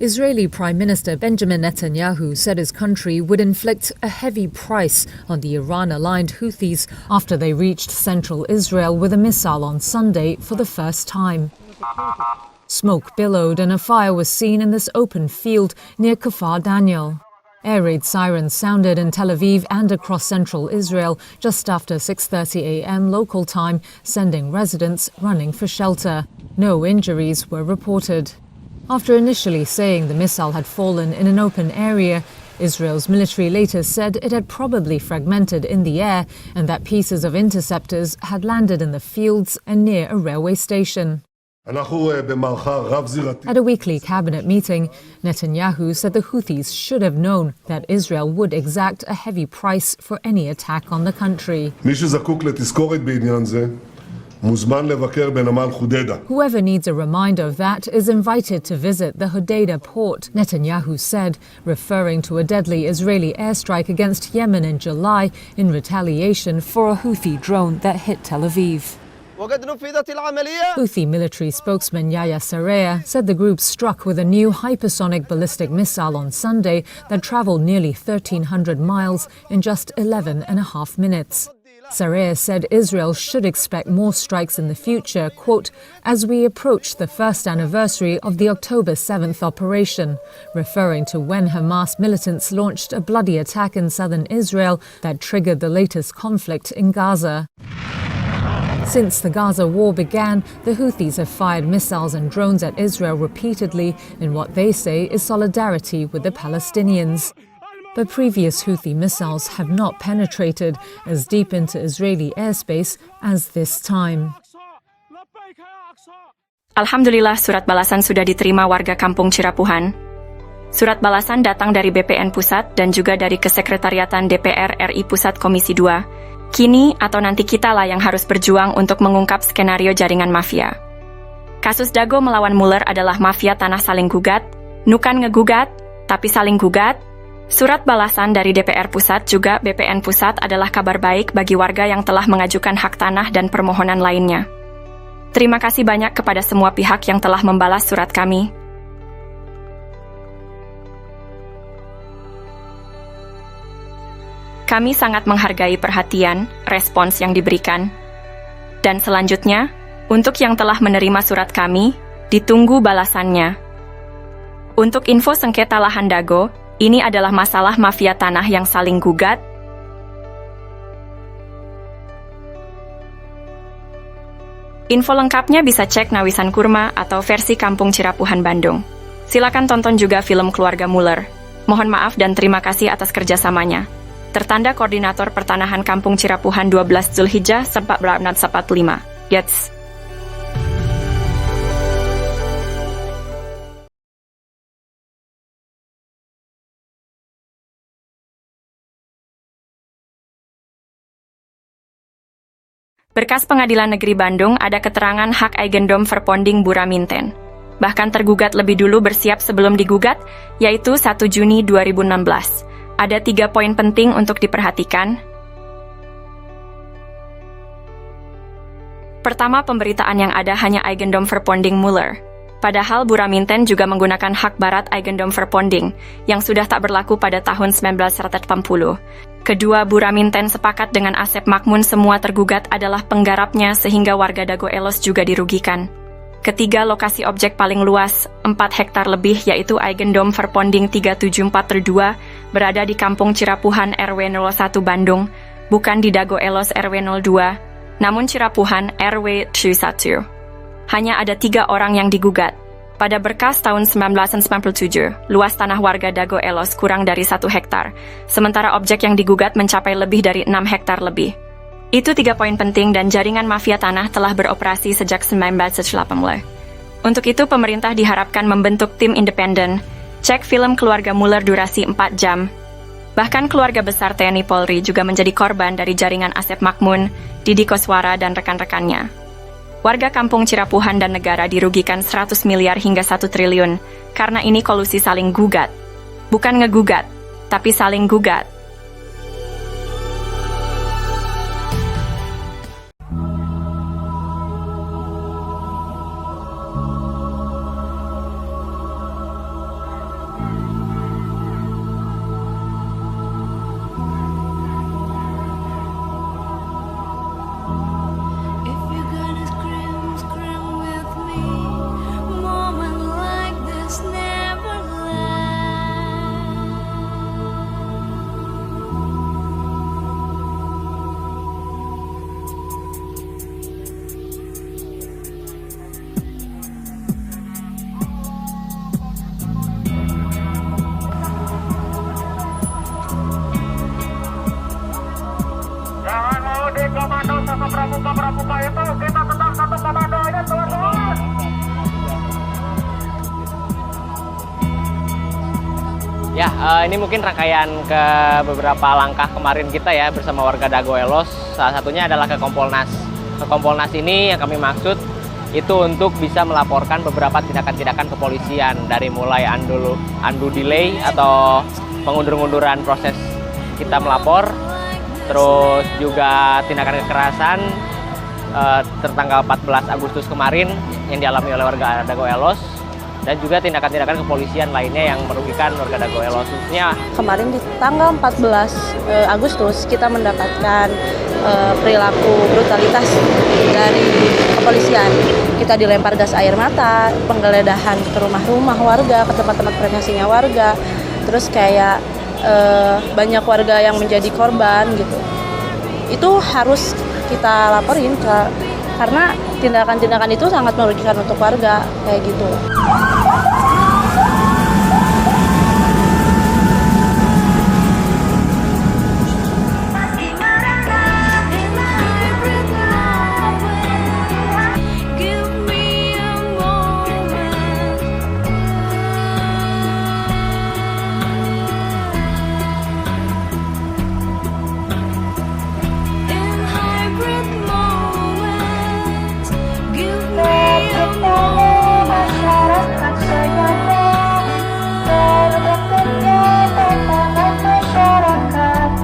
Israeli Prime Minister Benjamin Netanyahu said his country would inflict a heavy price on the Iran-aligned Houthis after they reached central Israel with a missile on Sunday for the first time. Smoke billowed and a fire was seen in this open field near Kfar Daniel. Air raid sirens sounded in Tel Aviv and across central Israel just after 6:30 a.m. local time, sending residents running for shelter. No injuries were reported. After initially saying the missile had fallen in an open area, Israel's military later said it had probably fragmented in the air and that pieces of interceptors had landed in the fields and near a railway station. At a weekly cabinet meeting, Netanyahu said the Houthis should have known that Israel would exact a heavy price for any attack on the country. Whoever needs a reminder of that is invited to visit the Hodeidah port, Netanyahu said, referring to a deadly Israeli airstrike against Yemen in July in retaliation for a Houthi drone that hit Tel Aviv. Houthi military spokesman Yahya Saraya said the group struck with a new hypersonic ballistic missile on Sunday that traveled nearly 1,300 miles in just 11 and a half minutes. Saraya said Israel should expect more strikes in the future, quote, as we approach the first anniversary of the October 7th operation, referring to when Hamas militants launched a bloody attack in southern Israel that triggered the latest conflict in Gaza. Since the Gaza war began, the Houthis have fired missiles and drones at Israel repeatedly in what they say is solidarity with the Palestinians. But previous Houthi missiles have not penetrated as deep into Israeli airspace as this time. Alhamdulillah, surat balasan sudah diterima warga Kampung Cirapuhan. Surat balasan datang dari BPN Pusat dan juga dari Kesekretariatan DPR RI Pusat Komisi 2. Kini atau nanti kitalah yang harus berjuang untuk mengungkap skenario jaringan mafia. Kasus Dago melawan Mueller adalah mafia tanah saling gugat, nukan ngegugat, tapi saling gugat. Surat balasan dari DPR Pusat juga BPN Pusat adalah kabar baik bagi warga yang telah mengajukan hak tanah dan permohonan lainnya. Terima kasih banyak kepada semua pihak yang telah membalas surat kami. Kami sangat menghargai perhatian, respons yang diberikan. Dan selanjutnya, untuk yang telah menerima surat kami, ditunggu balasannya. Untuk info sengketa lahan Dago, ini adalah masalah mafia tanah yang saling gugat. Info lengkapnya bisa cek Nawisan Kurma atau versi Kampung Cirapuhan Bandung. Silakan tonton juga film Keluarga Mueller. Mohon maaf dan terima kasih atas kerjasamanya. Tertanda Koordinator Pertanahan Kampung Cirapuhan 12 Zulhijjah 1445. Yats. Berkas Pengadilan Negeri Bandung ada keterangan hak Eigendom Verponding Buraminten. Bahkan tergugat lebih dulu bersiap sebelum digugat, yaitu 1 Juni 2016. Ada 3 poin penting untuk diperhatikan. Pertama, pemberitaan yang ada hanya Eigendom Verponding Mueller. Padahal Buraminten juga menggunakan hak barat Eigendom Verponding, yang sudah tak berlaku pada tahun 1980. Kedua, Buraminten sepakat dengan Asep Makmun semua tergugat adalah penggarapnya sehingga warga Dago Elos juga dirugikan. Ketiga, lokasi objek paling luas, 4 hektar lebih yaitu Eigendom Verponding 374-2, berada di Kampung Cirapuhan RW 01 Bandung, bukan di Dago Elos RW 02, namun Cirapuhan RW 31. Hanya ada 3 orang yang digugat. Pada berkas tahun 1997, luas tanah warga Dago Elos kurang dari 1 hektar, sementara objek yang digugat mencapai lebih dari 6 hektar lebih. Itu 3 poin penting dan jaringan mafia tanah telah beroperasi sejak 1980. Untuk itu, pemerintah diharapkan membentuk tim independen Cek film keluarga Muller durasi 4 jam. Bahkan keluarga besar TNI Polri juga menjadi korban dari jaringan Asep Makmun, Didi Koswara, dan rekan-rekannya. Warga kampung Cirapuhan dan negara dirugikan 100 miliar hingga 1 triliun, karena ini kolusi saling gugat. Bukan ngegugat, tapi saling gugat. Komando satu pramuka itu kita tetap satu komando aja teman-teman. Ya, ini mungkin rangkaian ke beberapa langkah kemarin kita ya bersama warga Dago Elos. Salah satunya adalah ke Kompolnas. Ke Kompolnas ini yang kami maksud itu untuk bisa melaporkan beberapa tindakan-tindakan kepolisian dari mulai undo delay atau pengundur-unduran proses kita melapor, terus juga tindakan kekerasan tertanggal 14 Agustus kemarin yang dialami oleh warga Dago Elos, dan juga tindakan-tindakan kepolisian lainnya yang merugikan warga Dago Elos. Khususnya kemarin di tanggal 14 Agustus kita mendapatkan perilaku brutalitas dari kepolisian. Kita dilempar gas air mata, penggeledahan ke rumah-rumah warga, ke tempat-tempat privasinya warga, terus kayak banyak warga yang menjadi korban gitu. Itu harus kita laporin karena tindakan-tindakan itu sangat merugikan untuk warga kayak gitu.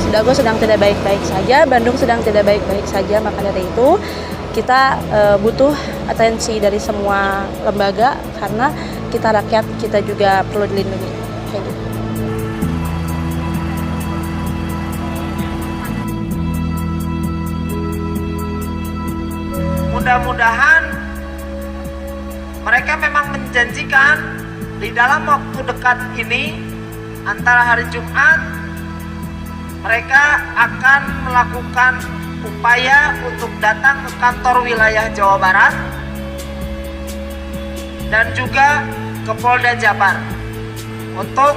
Dago sedang tidak baik-baik saja, Bandung sedang tidak baik-baik saja, maka dari itu kita butuh atensi dari semua lembaga karena kita rakyat, kita juga perlu dilindungi. Kayak gitu. Mudah-mudahan mereka memang menjanjikan di dalam waktu dekat ini antara hari Jumat mereka akan melakukan upaya untuk datang ke kantor wilayah Jawa Barat dan juga ke Polda Jabar untuk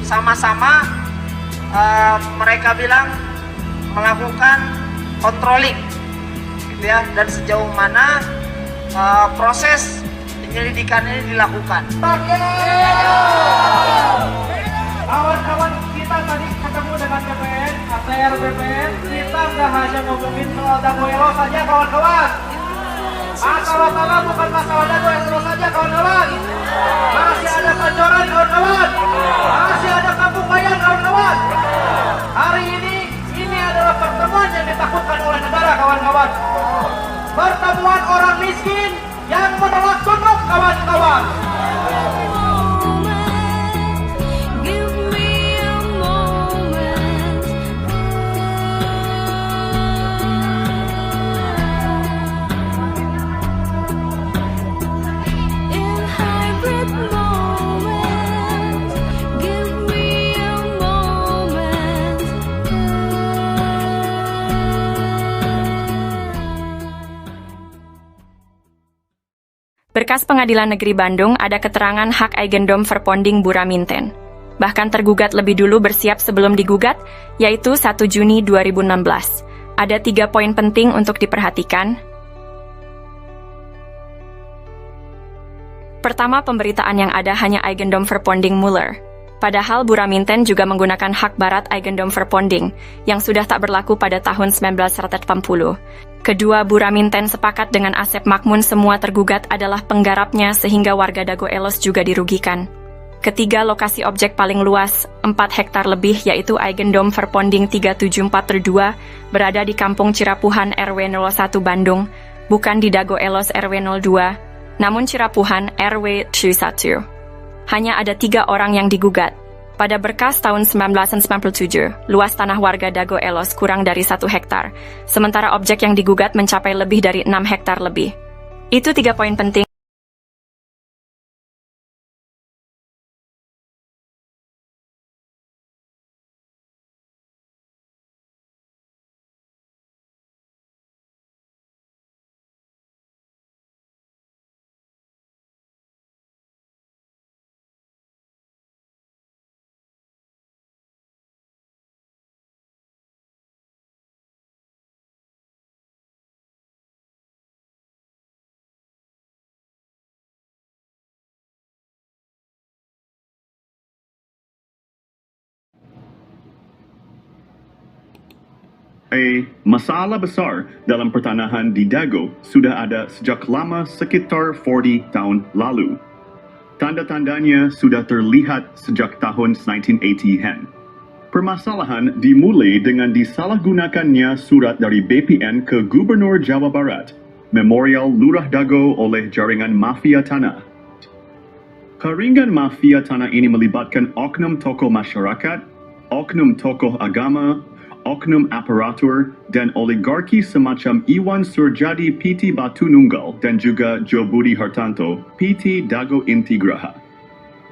sama-sama mereka bilang melakukan controlling gitu ya, dan sejauh mana proses penyelidikan ini dilakukan. Kawan-kawan kita tadi ketemu dengan BPN, ATR BPN, kita nggak hanya ngomongin soal Dago Elos saja kawan-kawan. Masalah bukan masalah Dago Elos saja kawan-kawan. Masih ada Pancoran kawan-kawan. Masih ada Kampung Bayam kawan-kawan. Hari ini adalah pertemuan yang ditakutkan oleh negara kawan-kawan. Pertemuan orang miskin yang menolak sunduk kawan-kawan. Berkas Pengadilan Negeri Bandung ada keterangan hak Eigendom Verponding Buraminten. Bahkan tergugat lebih dulu bersiap sebelum digugat, yaitu 1 Juni 2016. Ada 3 poin penting untuk diperhatikan. Pertama, pemberitaan yang ada hanya Eigendom Verponding Muller. Padahal Buraminten juga menggunakan hak barat Eigendom Verponding yang sudah tak berlaku pada tahun 1980. Kedua, Buraminten sepakat dengan Asep Makmun semua tergugat adalah penggarapnya sehingga warga Dago Elos juga dirugikan. Ketiga, lokasi objek paling luas, 4 hektar lebih yaitu Eigendom Verponding 374/2 berada di Kampung Cirapuhan RW 01 Bandung, bukan di Dago Elos RW 02, namun Cirapuhan RW 1. Hanya ada 3 orang yang digugat. Pada berkas tahun 1997, luas tanah warga Dago Elos kurang dari 1 hektar, sementara objek yang digugat mencapai lebih dari 6 hektar lebih. Itu 3 poin penting. Masalah besar dalam pertanahan di Dago sudah ada sejak lama sekitar 40 tahun lalu. Tanda-tandanya sudah terlihat sejak tahun 1980-an. Permasalahan dimulai dengan disalahgunakannya surat dari BPN ke Gubernur Jawa Barat, Memorial Lurah Dago oleh jaringan mafia tanah. Jaringan mafia tanah ini melibatkan oknum tokoh masyarakat, oknum tokoh agama, oknum aparatur, dan oligarki semacam Iwan Surjadi PT Batu Nunggal dan juga Jo Budi Hartanto PT Dago Intigraha.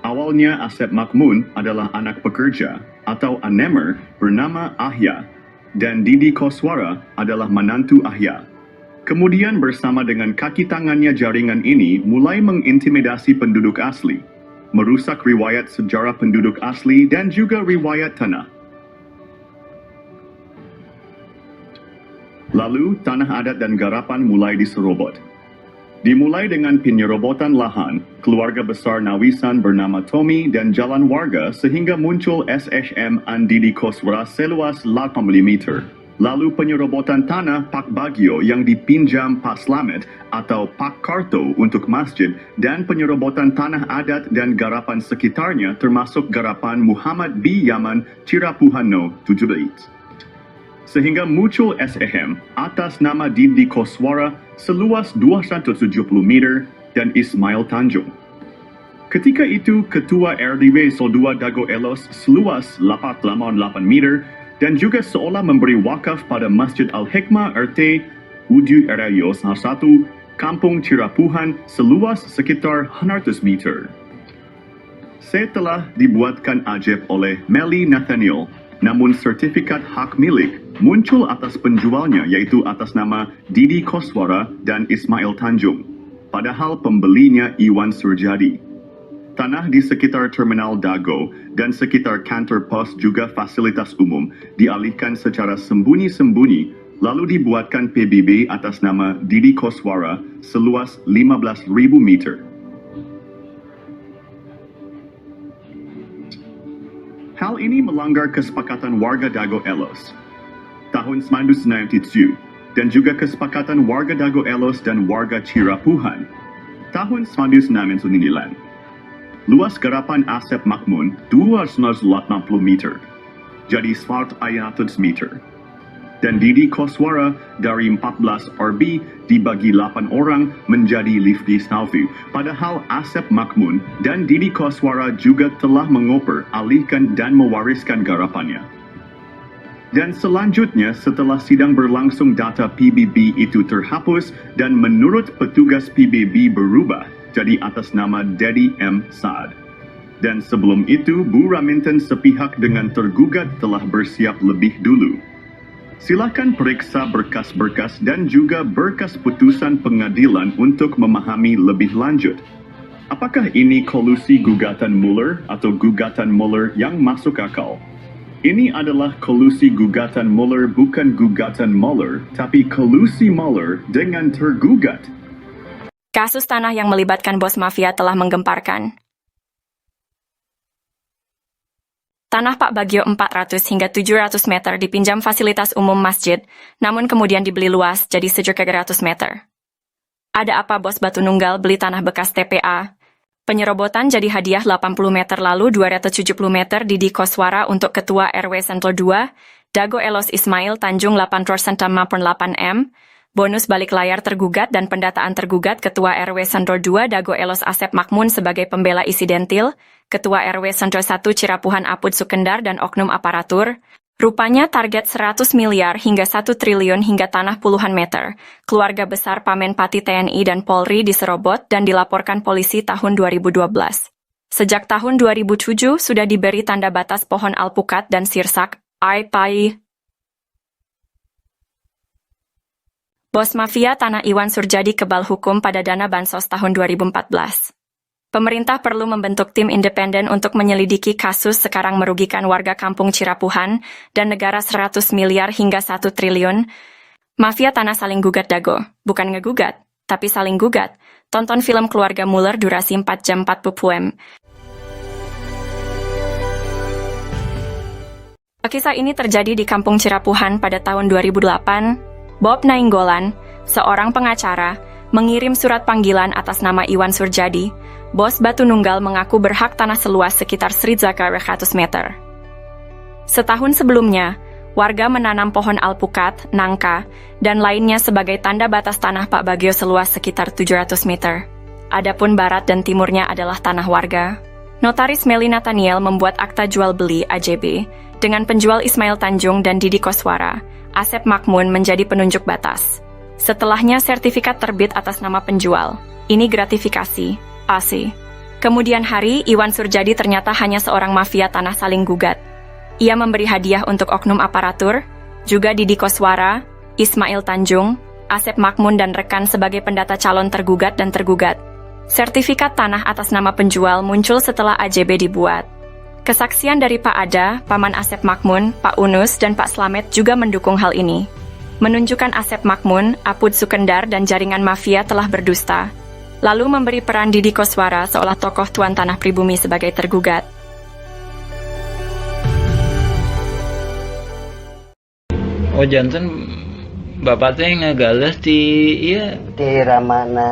Awalnya Asep Makmun adalah anak pekerja atau anemer bernama Ahya dan Didi Koswara adalah menantu Ahya. Kemudian bersama dengan kaki tangannya jaringan ini mulai mengintimidasi penduduk asli, merusak riwayat sejarah penduduk asli dan juga riwayat tanah. Lalu, tanah adat dan garapan mulai diserobot. Dimulai dengan penyerobotan lahan, keluarga besar Nawisan bernama Tommy dan jalan warga sehingga muncul SHM Andidi Koswara seluas 80 meter. Lalu penyerobotan tanah Pak Bagio yang dipinjam Pak Slamet atau Pak Karto untuk masjid dan penyerobotan tanah adat dan garapan sekitarnya termasuk garapan Muhammad B. Yaman Cirapuhano 17. Sehingga muncul SHM atas nama Didi Koswara seluas 270 meter dan Ismail Tanjung. Ketika itu, Ketua RDW 02 Dago Elos seluas 88 meter dan juga seolah memberi wakaf pada Masjid Al-Hikmah RT Uju Erayo 1, Kampung Cirapuhan seluas sekitar 100 meter. Setelah dibuatkan ajab oleh Meli Nathaniel, namun sertifikat hak milik muncul atas penjualnya yaitu atas nama Didi Koswara dan Ismail Tanjung, padahal pembelinya Iwan Surjadi. Tanah di sekitar Terminal Dago dan sekitar kantor pos juga fasilitas umum dialihkan secara sembunyi-sembunyi lalu dibuatkan PBB atas nama Didi Koswara seluas 15.000 meter. Hal ini melanggar kesepakatan warga Dago Elos tahun 1997 dan juga kesepakatan warga Dago Elos dan warga Cirapuhan tahun 1999. Luas garapan Asep Makmun 280 meter, jadi 100 meter. Dan Didi Koswara dari 14 RB dibagi 8 orang menjadi 50,000. Padahal Asep Makmun dan Didi Koswara juga telah mengoper, alihkan dan mewariskan garapannya. Dan selanjutnya setelah sidang berlangsung data PBB itu terhapus dan menurut petugas PBB berubah jadi atas nama Dedi M. Saad. Dan sebelum itu Buraminten sepihak dengan tergugat telah bersiap lebih dulu. Silakan periksa berkas-berkas dan juga berkas putusan pengadilan untuk memahami lebih lanjut. Apakah ini kolusi gugatan Muller atau gugatan Muller yang masuk akal? Ini adalah kolusi gugatan Muller, bukan gugatan Muller, tapi kolusi Muller dengan tergugat. Kasus tanah yang melibatkan bos mafia telah menggemparkan. Tanah Pak Bagio 400 hingga 700 meter dipinjam fasilitas umum masjid, namun kemudian dibeli luas jadi 700 meter. Ada apa bos Batu Nunggal beli tanah bekas TPA? Penyerobotan jadi hadiah 80 meter lalu 270 meter di Koswara untuk Ketua RW Sentul 2, Dago Elos Ismail Tanjung 8% 8M, bonus balik layar tergugat dan pendataan tergugat Ketua RW Sentul 2 Dago Elos Asep Makmun sebagai pembela isidentil, Ketua RW Sentul 1 Cirapuhan Apud Sukendar dan oknum aparatur. Rupanya target 100 miliar hingga 1 triliun hingga tanah puluhan meter. Keluarga besar Pamenpati TNI dan Polri diserobot dan dilaporkan polisi tahun 2012. Sejak tahun 2007 sudah diberi tanda batas pohon alpukat dan sirsak, AIPAI. Bos mafia tanah Iwan Surjadi kebal hukum pada dana bansos tahun 2014. Pemerintah perlu membentuk tim independen untuk menyelidiki kasus sekarang merugikan warga kampung Cirapuhan dan negara 100 miliar hingga 1 triliun. Mafia tanah saling gugat Dago, bukan ngegugat, tapi saling gugat. Tonton film Keluarga Muller durasi 4 jam 40 m. Kisah ini terjadi di kampung Cirapuhan pada tahun 2008. Bob Nainggolan, seorang pengacara, mengirim surat panggilan atas nama Iwan Surjadi. Bos Batu Nunggal mengaku berhak tanah seluas sekitar 100 meter. Setahun sebelumnya, warga menanam pohon alpukat, nangka, dan lainnya sebagai tanda batas tanah Pak Bagio seluas sekitar 700 meter. Adapun barat dan timurnya adalah tanah warga. Notaris Meli Nathaniel membuat akta jual beli AJB dengan penjual Ismail Tanjung dan Didi Koswara. Asep Makmun menjadi penunjuk batas. Setelahnya sertifikat terbit atas nama penjual. Ini gratifikasi. AC. Kemudian hari, Iwan Surjadi ternyata hanya seorang mafia tanah saling gugat. Ia memberi hadiah untuk oknum aparatur, juga Didi Koswara, Ismail Tanjung, Asep Makmun dan rekan sebagai pendata calon tergugat dan tergugat. Sertifikat tanah atas nama penjual muncul setelah AJB dibuat. Kesaksian dari Pak Ada, Paman Asep Makmun, Pak Unus, dan Pak Slamet juga mendukung hal ini. Menunjukkan Asep Makmun, Apud Sukendar, dan jaringan mafia telah berdusta. Lalu memberi peran Didi Koswara seolah tokoh tuan tanah pribumi sebagai tergugat. Oh janten bapak teh ngagales di iya di Ramana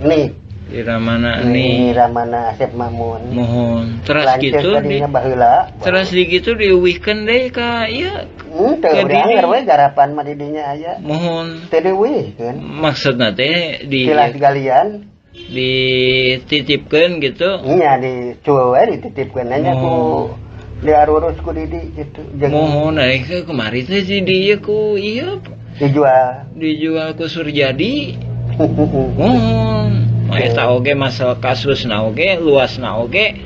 nih di Ramana di nih Ramana Asep Mamun mohon terus lanceuk gitu tadinya baheula terus di gitu di weekend deh ka iya teu urang we garapan mah di dinya aya mohon teu diweuhkeun maksudna teh di kilas galian dititipkeun gitu nya di cueu we dititipkeun nya ku diarurus ku Didi gitu mohon kemari teh si dia ku iya dijual ku Surjadi mohon eta oge masalah kasusna oge luasna oge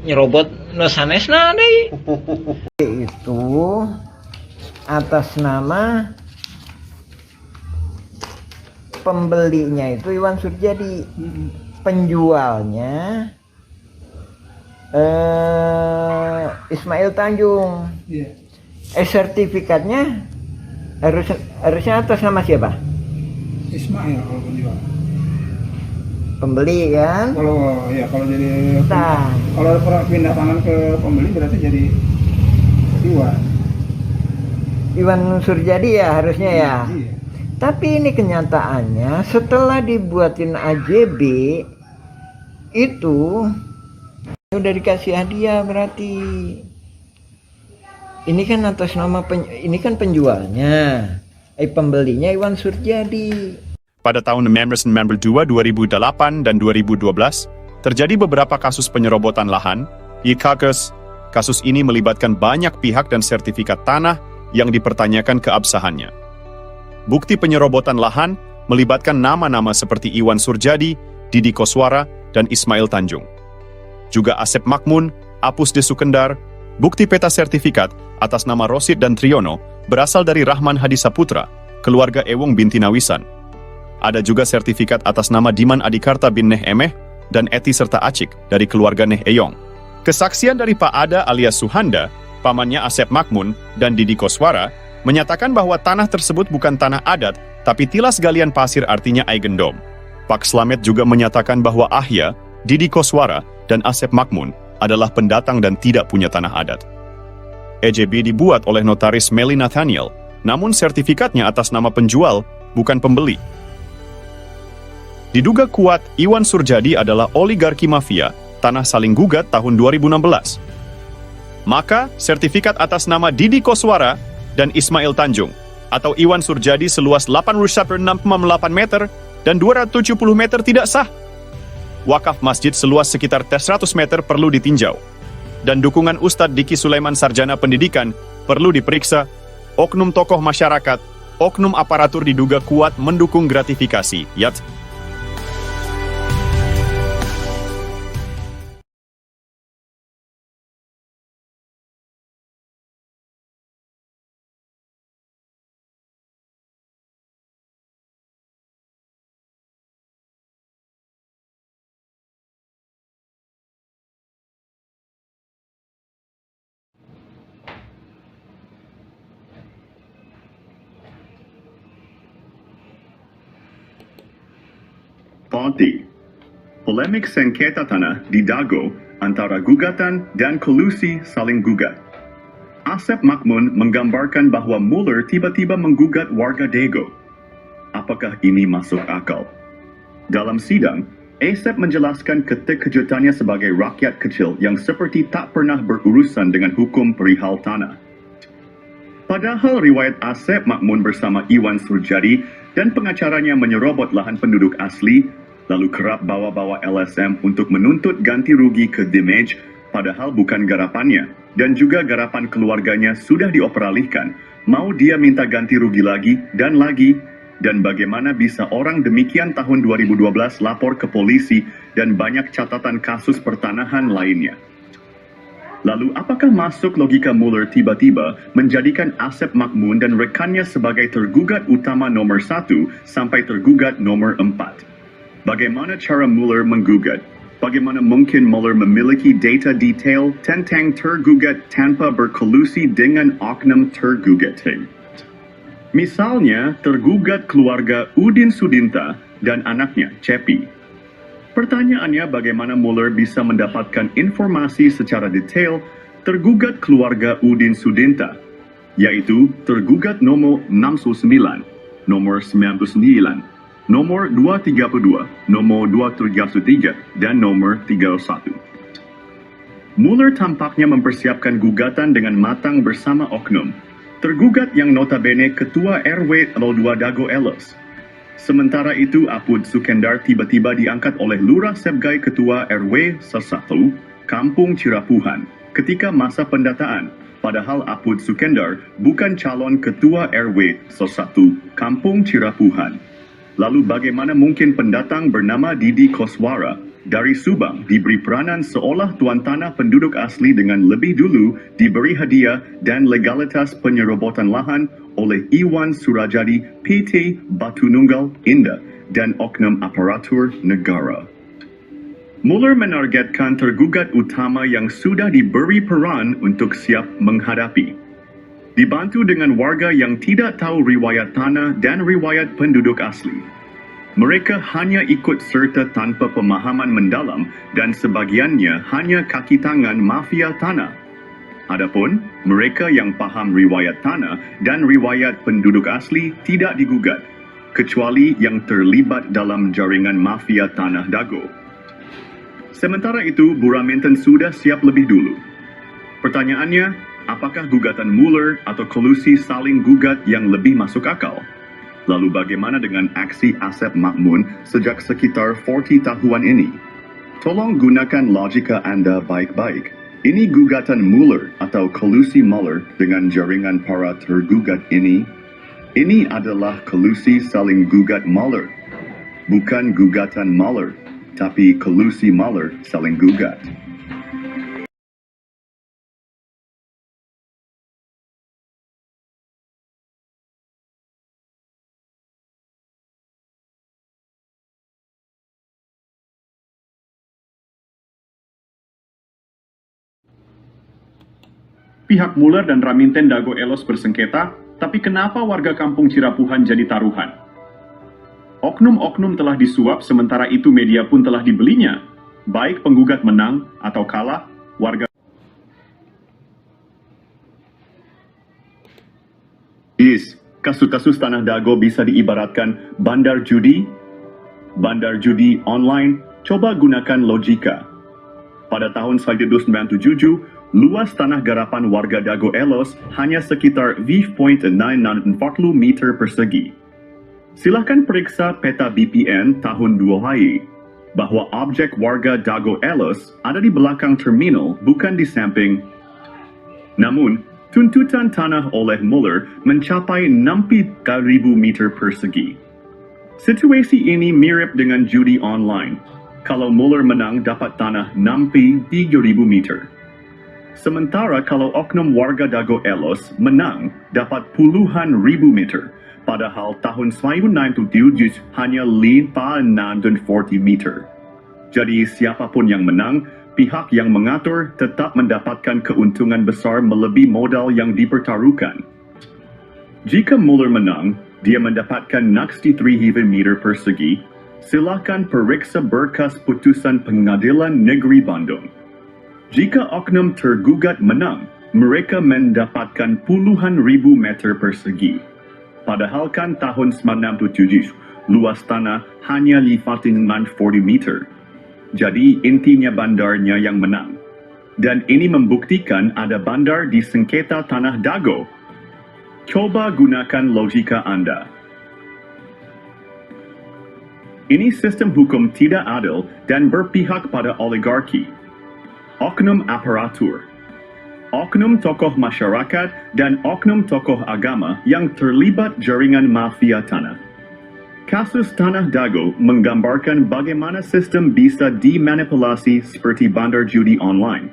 nyerobot nu sanesna deui itu atas nama pembelinya itu Iwan Surjadi, penjualnya Ismail Tanjung. Sertifikatnya harusnya atas nama siapa? Ismail kalau penjual. Pembeli kan? Kalau jadi kalau pindah tangan ke pembeli berarti jadi Iwan Surjadi ya harusnya ya. Iya. Tapi ini kenyataannya setelah dibuatin AJB itu udah dikasih hadiah berarti. Ini kan atas nama ini kan penjualnya, pembelinya Iwan Surjadi. Pada tahun 1992, 2008, dan 2012, terjadi beberapa kasus penyerobotan lahan. Kasus ini melibatkan banyak pihak dan sertifikat tanah yang dipertanyakan keabsahannya. Bukti penyerobotan lahan melibatkan nama-nama seperti Iwan Surjadi, Didi Koswara, dan Ismail Tanjung. Juga Asep Makmun, Apus de Sukendar. Bukti peta sertifikat atas nama Rosid dan Triyono berasal dari Rahman Hadisaputra, keluarga Ewong binti Nawisan. Ada juga sertifikat atas nama Diman Adikarta bin Neh Emeh dan Eti serta Acik dari keluarga Neh Eyong. Kesaksian dari Pak Ada alias Suhanda, pamannya Asep Makmun, dan Didi Koswara menyatakan bahwa tanah tersebut bukan tanah adat, tapi tilas galian pasir artinya Aigendom. Pak Slamet juga menyatakan bahwa Ahya, Didi Koswara, dan Asep Makmun adalah pendatang dan tidak punya tanah adat. EJB dibuat oleh notaris Meli Nathaniel, namun sertifikatnya atas nama penjual, bukan pembeli. Diduga kuat Iwan Surjadi adalah oligarki mafia tanah saling gugat tahun 2016. Maka, sertifikat atas nama Didi Koswara dan Ismail Tanjung atau Iwan Surjadi seluas 8,6,8 meter dan 270 meter tidak sah. Wakaf masjid seluas sekitar 100 meter perlu ditinjau. Dan dukungan Ustadz Diki Sulaiman Sarjana Pendidikan perlu diperiksa. Oknum tokoh masyarakat, oknum aparatur diduga kuat mendukung gratifikasi. Yat. Ponti. Polemik sengketa tanah di Dago antara gugatan dan kolusi saling gugat. Asep Makmun menggambarkan bahwa Mueller tiba-tiba menggugat warga Dago. Apakah ini masuk akal? Dalam sidang, Asep menjelaskan keterkejutannya sebagai rakyat kecil yang seperti tak pernah berurusan dengan hukum perihal tanah. Padahal riwayat Asep Makmun bersama Iwan Surjadi dan pengacaranya menyerobot lahan penduduk asli, lalu kerap bawa-bawa LSM untuk menuntut ganti rugi ke damage, padahal bukan garapannya, dan juga garapan keluarganya sudah dioperalihkan. Mau dia minta ganti rugi lagi, dan bagaimana bisa orang demikian tahun 2012 lapor ke polisi dan banyak catatan kasus pertanahan lainnya. Lalu apakah masuk logika Mueller tiba-tiba menjadikan Asep Makmun dan rekannya sebagai tergugat utama nomor 1 sampai tergugat nomor 4? Bagaimana cara Mueller menggugat? Bagaimana mungkin Mueller memiliki data detail tentang tergugat tanpa berkolusi dengan oknum tergugat? Misalnya, tergugat keluarga Udin Sudinta dan anaknya, Cepi. Pertanyaannya, bagaimana Mueller bisa mendapatkan informasi secara detail tergugat keluarga Udin Sudinta, yaitu tergugat nomor 69, nomor 99, nomor 232, nomor 233, dan nomor 31. Mueller tampaknya mempersiapkan gugatan dengan matang bersama oknum. Tergugat yang notabene Ketua RW 02 Dago Elos. Sementara itu, Apud Sukendar tiba-tiba diangkat oleh Lurah Sebgai Ketua RW 1 Kampung Cirapuhan ketika masa pendataan, padahal Apud Sukendar bukan calon Ketua RW 1 Kampung Cirapuhan. Lalu bagaimana mungkin pendatang bernama Didi Koswara dari Subang diberi peranan seolah tuan tanah penduduk asli dengan lebih dulu diberi hadiah dan legalitas penyerobotan lahan oleh Iwan Surjadi PT Batu Nunggal Indah dan oknum aparatur negara. Mueller menargetkan tergugat utama yang sudah diberi peran untuk siap menghadapi. Dibantu dengan warga yang tidak tahu riwayat tanah dan riwayat penduduk asli. Mereka hanya ikut serta tanpa pemahaman mendalam dan sebagiannya hanya kaki tangan mafia tanah. Adapun mereka yang paham riwayat tanah dan riwayat penduduk asli tidak digugat, kecuali yang terlibat dalam jaringan mafia tanah Dago. Sementara itu, Buraminten sudah siap lebih dulu. Pertanyaannya, apakah gugatan Mueller atau kolusi saling gugat yang lebih masuk akal? Lalu bagaimana dengan aksi Asep Makmun sejak sekitar 40 tahun ini? Tolong gunakan logika Anda baik-baik. Ini gugatan Mueller atau kolusi Mueller dengan jaringan para tergugat ini. Ini adalah kolusi saling gugat Mueller. Bukan gugatan Mueller, tapi kolusi Mueller saling gugat. Pihak Mueller dan Raminten Dago Elos bersengketa, tapi kenapa warga kampung Cirapuhan jadi taruhan? Oknum-oknum telah disuap sementara itu media pun telah dibelinya. Baik penggugat menang atau kalah, warga kasus-kasus Tanah Dago bisa diibaratkan bandar judi online. Coba gunakan logika. Pada tahun 1997, luas tanah garapan warga Dago Elos hanya sekitar 0.940 meter persegi. Silakan periksa peta BPN tahun 2000 bahwa objek warga Dago Elos ada di belakang terminal, bukan di samping. Namun, tuntutan tanah oleh Muller mencapai 60.000 meter persegi. Situasi ini mirip dengan judi online. Kalau Muller menang dapat tanah 63.000 meter. Sementara kalau oknum warga Dago Elos menang dapat puluhan ribu meter. Padahal tahun 1997 hanya 540 meter. Jadi siapapun yang menang, pihak yang mengatur tetap mendapatkan keuntungan besar melebihi modal yang dipertaruhkan. Jika Muller menang, dia mendapatkan 63 meter persegi. Silakan periksa berkas putusan Pengadilan Negeri Bandung. Jika oknum tergugat menang, mereka mendapatkan puluhan ribu meter persegi. Padahal kan tahun 1997, luas tanah hanya 540 meter. Jadi intinya bandarnya yang menang. Dan ini membuktikan ada bandar di sengketa Tanah Dago. Coba gunakan logika Anda. Ini sistem hukum tidak adil dan berpihak pada oligarki. Oknum aparatur, oknum tokoh masyarakat, dan oknum tokoh agama yang terlibat jaringan mafia tanah. Kasus Tanah Dago menggambarkan bagaimana sistem bisa dimanipulasi seperti bandar judi online.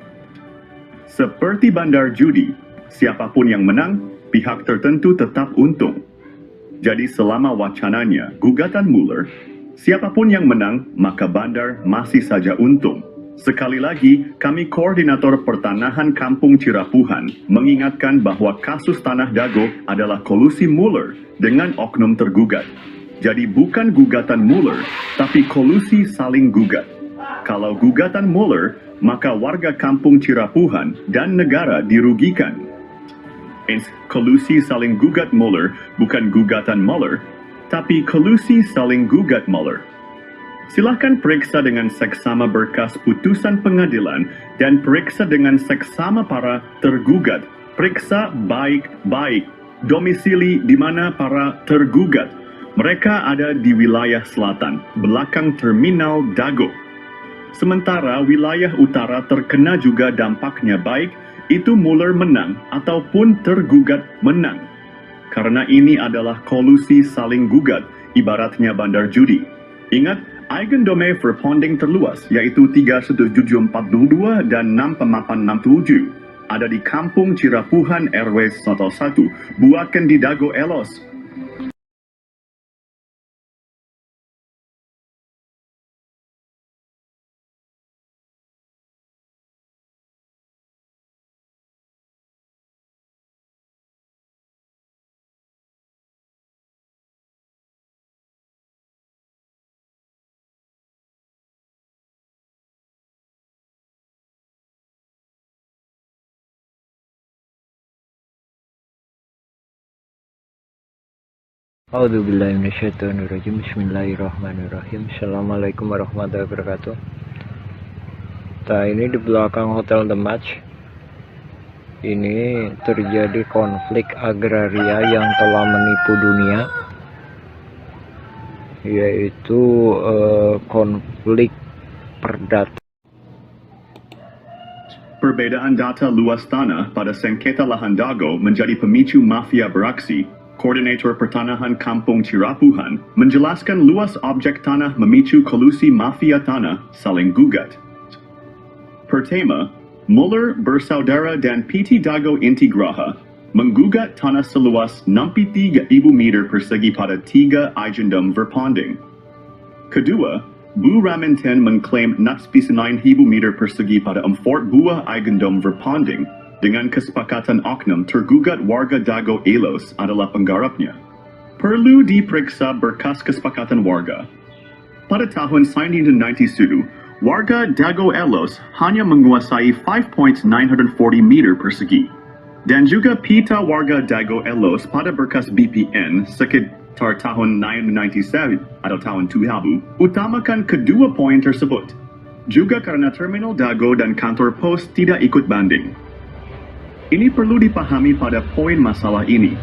Seperti bandar judi, siapapun yang menang, pihak tertentu tetap untung. Jadi selama wacananya gugatan Muller, siapapun yang menang, maka bandar masih saja untung. Sekali lagi, kami Koordinator Pertanahan Kampung Cirapuhan mengingatkan bahwa kasus Tanah Dago adalah kolusi Muller dengan oknum tergugat. Jadi bukan gugatan Muller, tapi kolusi saling gugat. Kalau gugatan Muller, maka warga Kampung Cirapuhan dan negara dirugikan. Kolusi saling gugat Muller bukan gugatan Muller, tapi kolusi saling gugat Muller. Silakan periksa dengan seksama berkas putusan pengadilan dan periksa dengan seksama para tergugat. Periksa baik-baik domisili di mana para tergugat. Mereka ada di wilayah selatan, belakang terminal Dago. Sementara wilayah utara terkena juga dampaknya baik itu Muller menang ataupun tergugat menang. Karena ini adalah kolusi saling gugat, ibaratnya bandar judi. Ingat, Eigendome Verponding terluas, yaitu 31742 dan 6867. Ada di Kampung Cirapuhan RW 11, bukan di Dago Elos. A'udzubillahi minasyaitonirrajim. Bismillahirrahmanirrahim. Assalamualaikum warahmatullahi wabarakatuh. Nah, ini di belakang Hotel The Match. Ini terjadi konflik agraria yang telah menipu dunia, yaitu konflik perdata. Perbedaan data luas tanah pada sengketa lahan Dago menjadi pemicu mafia beraksi. Koordinator Pertanahan Kampung Cirapuhan menjelaskan luas objek tanah memicu kolusi mafia tanah saling gugat. Pertama, Muller bersaudara dan PT Dago Intigraha menggugat tanah seluas 63.000 meter persegi pada 3 Eigendom Verponding. Kedua, Bu Raminten mengklaim 69.000 meter persegi pada 4 buah Eigendom Verponding. Dengan kesepakatan oknum tergugat warga Dago Elos adalah penggarapnya. Perlu diperiksa berkas kesepakatan warga. Pada tahun 1997, warga Dago Elos hanya menguasai 5.940 meter persegi. Dan juga pita warga Dago Elos pada berkas BPN sekitar tahun 1997 atau tahun 2000 utamakan kedua poin tersebut. Juga karena terminal Dago dan kantor pos tidak ikut banding. Ini perlu dipahami pada poin masalah ini,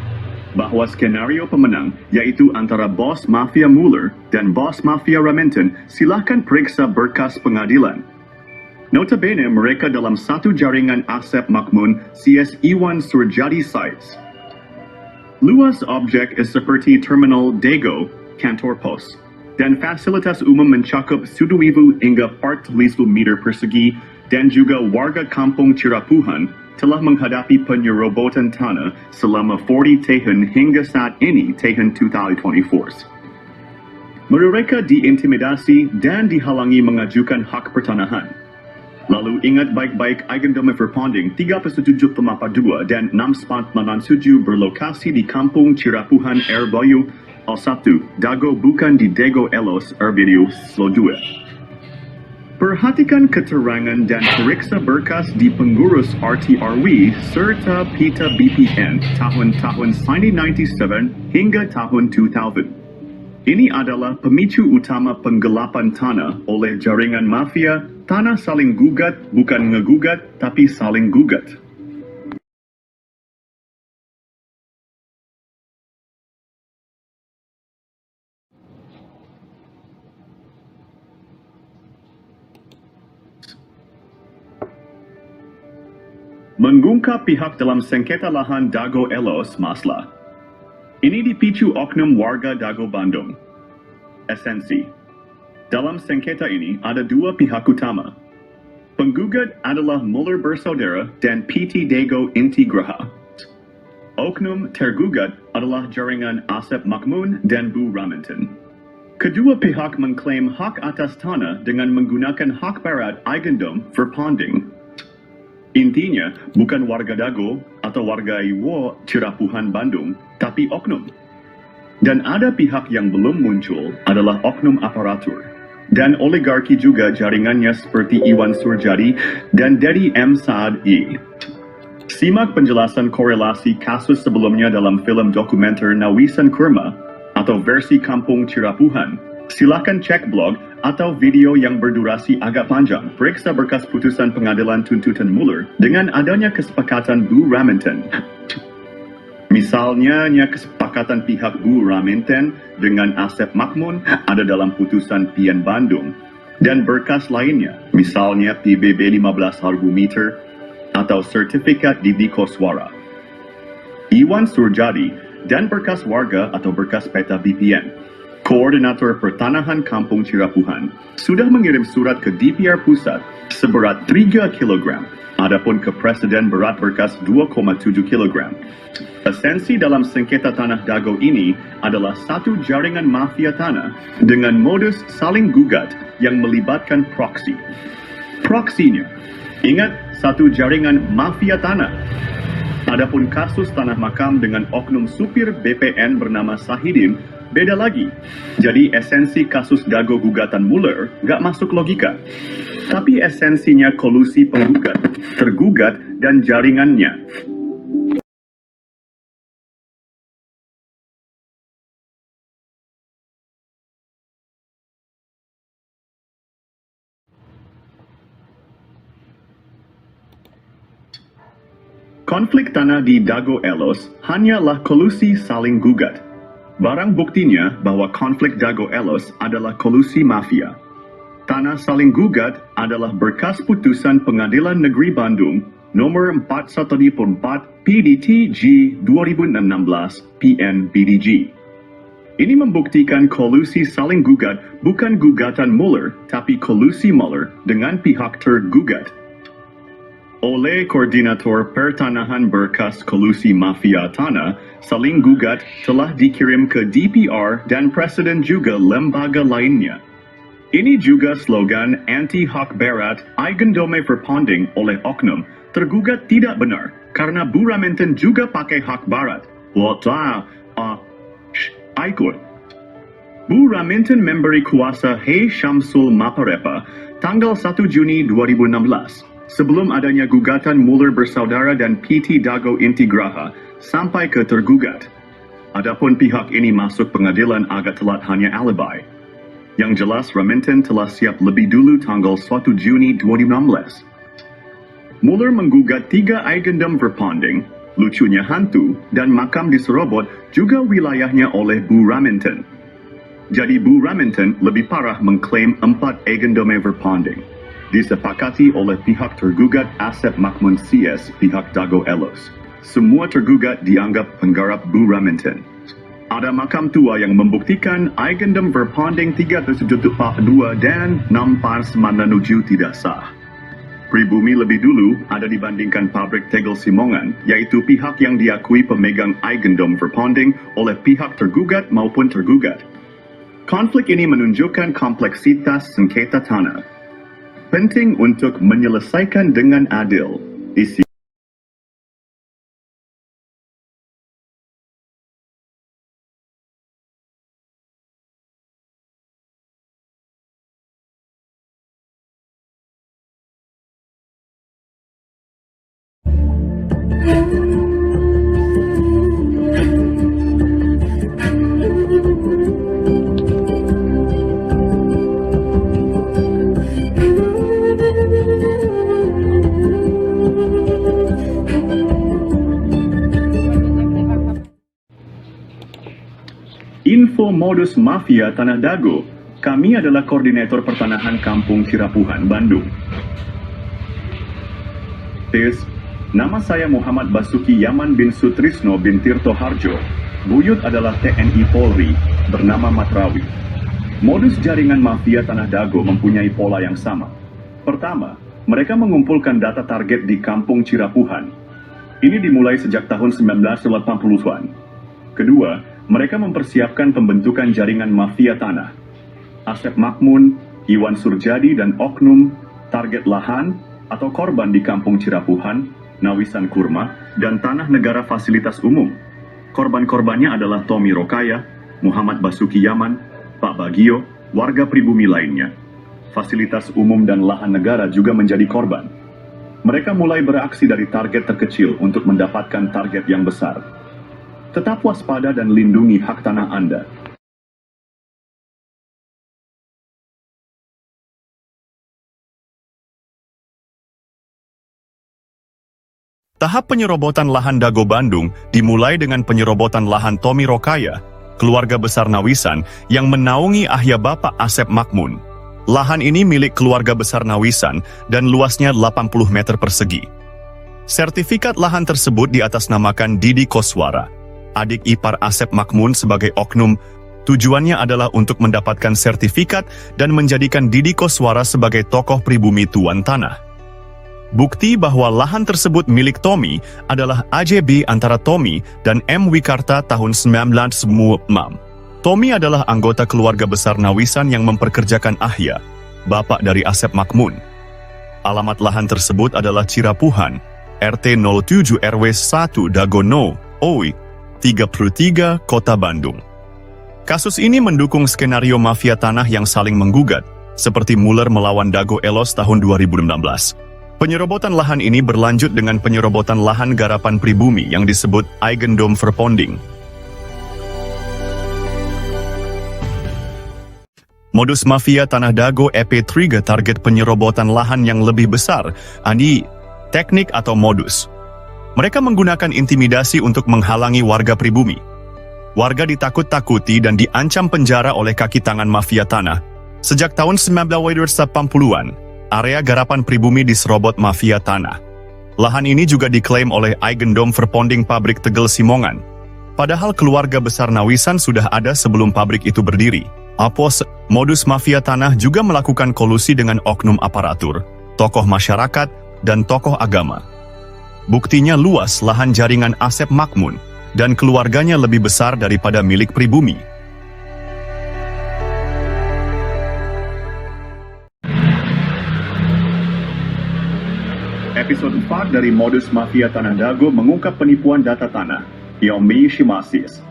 bahwa skenario pemenang, yaitu antara bos mafia Muller dan bos mafia Raminten, silahkan periksa berkas pengadilan. Notabene mereka dalam satu jaringan Asep Makmun CS Iwan Surjadi sites. Luas objek seperti terminal Dago, kantor pos, dan fasilitas umum mencakup 1,000 hingga 4,000 meter persegi, dan juga warga kampung Cirapuhan telah menghadapi penyerobotan tanah selama 40 tahun hingga saat ini tahun 2024. Mereka diintimidasi dan dihalangi mengajukan hak pertanahan. Lalu ingat baik-baik Eigendom Verpanding 3782 dan 6997 berlokasi di kampung Cirapuhan Airbayu, Al-1, Dago bukan di Dago Elos, Video Slow 2. Perhatikan keterangan dan periksa berkas di pengurus RTRW serta pita BPN tahun-tahun 1997 hingga tahun 2000. Ini adalah pemicu utama penggelapan tanah oleh jaringan mafia, tanah saling gugat, bukan ngegugat, tapi saling gugat. Mengungkap pihak dalam sengketa lahan Dago Elos Masla. Ini dipicu oknum warga Dago Bandung. Esensi. Dalam sengketa ini ada dua pihak utama. Penggugat adalah Muller bersaudara dan PT Dago Inti Graha. Oknum tergugat adalah jaringan Asep Makmun dan Bu Raminten. Kedua pihak mengklaim hak atas tanah dengan menggunakan hak barat Eigendom Verpanding. Intinya, bukan warga Dago atau warga Iwo Cirapuhan Bandung, tapi oknum. Dan ada pihak yang belum muncul adalah oknum aparatur. Dan oligarki juga jaringannya seperti Iwan Surjadi dan Dedi M. Saad I. Simak penjelasan korelasi kasus sebelumnya dalam film dokumenter Nawisan Kurma atau versi Kampung Cirapuhan. Silakan cek blog atau video yang berdurasi agak panjang. Periksa berkas putusan pengadilan tuntutan Muller dengan adanya kesepakatan Bu Raminten. Misalnya, kesepakatan pihak Bu Raminten dengan Asep Makmun ada dalam putusan PN Bandung. Dan berkas lainnya, misalnya PBB 15 harga meter atau sertifikat Didi Koswara. Iwan Surjadi dan berkas warga atau berkas peta BPN. Koordinator Pertanahan Kampung Cirapuhan sudah mengirim surat ke DPR Pusat seberat 3 kg. Adapun ke Presiden berat berkas 2,7 kg. Esensi dalam sengketa tanah Dago ini adalah satu jaringan mafia tanah dengan modus saling gugat yang melibatkan proksi. Proksinya, ingat, satu jaringan mafia tanah. Adapun kasus tanah makam dengan oknum supir BPN bernama Sahidin, beda lagi. Jadi esensi kasus Dago gugatan Muller gak masuk logika. Tapi esensinya kolusi penggugat, tergugat, dan jaringannya. Konflik tanah di Dago Elos hanyalah kolusi saling gugat. Barang buktinya bahwa konflik Dago Elos adalah kolusi mafia. Tanah saling gugat adalah berkas putusan Pengadilan Negeri Bandung nomor 414 PDT G 2016 PN BDG. Ini membuktikan kolusi saling gugat bukan gugatan Muller, tapi kolusi Muller dengan pihak tergugat. Oleh Koordinator Pertanahan berkas kolusi mafia tanah, saling gugat telah dikirim ke DPR dan Presiden juga lembaga lainnya. Ini juga slogan anti-hak barat Eigendom Verpanding oleh oknum tergugat tidak benar karena Bu Raminten juga pakai hak barat. High Court. Bu Raminten memberi kuasa Hei Shamsul Maparepa tanggal 1 Juni 2016 sebelum adanya gugatan Mueller bersaudara dan PT Dago Intigraha sampai ke tergugat. Adapun pihak ini masuk pengadilan agak telat hanya alibi. Yang jelas Raminten telah siap lebih dulu tanggal 1 Juni 2016. Mueller menggugat 3 Eigendom Verpanding, lucunya hantu, dan makam di Serobot juga wilayahnya oleh Bu Raminten. Jadi Bu Raminten lebih parah mengklaim 4 Eigendom Verpanding. Disepakati oleh pihak tergugat Asep Makmun CS pihak Dago Elos. Semua tergugat dianggap penggarap Bu Raminten. Ada makam tua yang membuktikan Eigendom Verpanding 372 dan 6 tidak sah. Pribumi lebih dulu ada dibandingkan pabrik tegel Simongan, yaitu pihak yang diakui pemegang Eigendom Verpanding oleh pihak tergugat maupun tergugat. Konflik ini menunjukkan kompleksitas sengketa tanah. Penting untuk menyelesaikan dengan adil. Isi Info modus mafia Tanah Dago. Kami adalah koordinator pertanahan Kampung Cirapuhan, Bandung. Tes, nama saya Muhammad Basuki Yaman bin Sutrisno bin Tirto Harjo. Buyut adalah TNI Polri, bernama Matrawi. Modus jaringan mafia Tanah Dago mempunyai pola yang sama. Pertama, mereka mengumpulkan data target di Kampung Cirapuhan. Ini dimulai sejak tahun 1980-an. Kedua, mereka mempersiapkan pembentukan jaringan mafia tanah. Asep Makmun, Iwan Surjadi, dan oknum target lahan atau korban di Kampung Cirapuhan, Nawisan Kurma, dan tanah negara fasilitas umum. Korban-korbannya adalah Tommy Rokaya, Muhammad Basuki Yaman, Pak Bagio, warga pribumi lainnya. Fasilitas umum dan lahan negara juga menjadi korban. Mereka mulai beraksi dari target terkecil untuk mendapatkan target yang besar. Tetap waspada dan lindungi hak tanah Anda. Tahap penyerobotan lahan Dago Bandung dimulai dengan penyerobotan lahan Tommy Rokaya, keluarga besar Nawisan yang menaungi ahya Bapak Asep Makmun. Lahan ini milik keluarga besar Nawisan dan luasnya 80 meter persegi. Sertifikat lahan tersebut diatasnamakan Didi Koswara, adik ipar Asep Makmun sebagai oknum. Tujuannya adalah untuk mendapatkan sertifikat dan menjadikan Didi Koswara sebagai tokoh pribumi tuan tanah. Bukti bahwa lahan tersebut milik Tommy adalah AJB antara Tommy dan M. Wikarta tahun 1996. Tommy adalah anggota keluarga besar Nawisan yang memperkerjakan ahya, bapak dari Asep Makmun. Alamat lahan tersebut adalah Cirapuhan, RT 07 RW 1 Dagono, OI 33, Kota Bandung. Kasus ini mendukung skenario mafia tanah yang saling menggugat, seperti Mueller melawan Dago Elos tahun 2016. Penyerobotan lahan ini berlanjut dengan penyerobotan lahan garapan pribumi yang disebut Eigendom Verpanding. Modus mafia Tanah Dago EP3 target penyerobotan lahan yang lebih besar, teknik atau modus. Mereka menggunakan intimidasi untuk menghalangi warga pribumi. Warga ditakut-takuti dan diancam penjara oleh kaki tangan mafia tanah. Sejak tahun 1980-an, area garapan pribumi diserobot mafia tanah. Lahan ini juga diklaim oleh Eigendom Verpanding pabrik tegel Simongan. Padahal keluarga besar Nawisan sudah ada sebelum pabrik itu berdiri. Modus mafia tanah juga melakukan kolusi dengan oknum aparatur, tokoh masyarakat, dan tokoh agama. Buktinya luas lahan jaringan Asep Makmun dan keluarganya lebih besar daripada milik pribumi. Episode 4 dari Modus Mafia Tanah Dago mengungkap penipuan data tanah, Yomi Shimasis.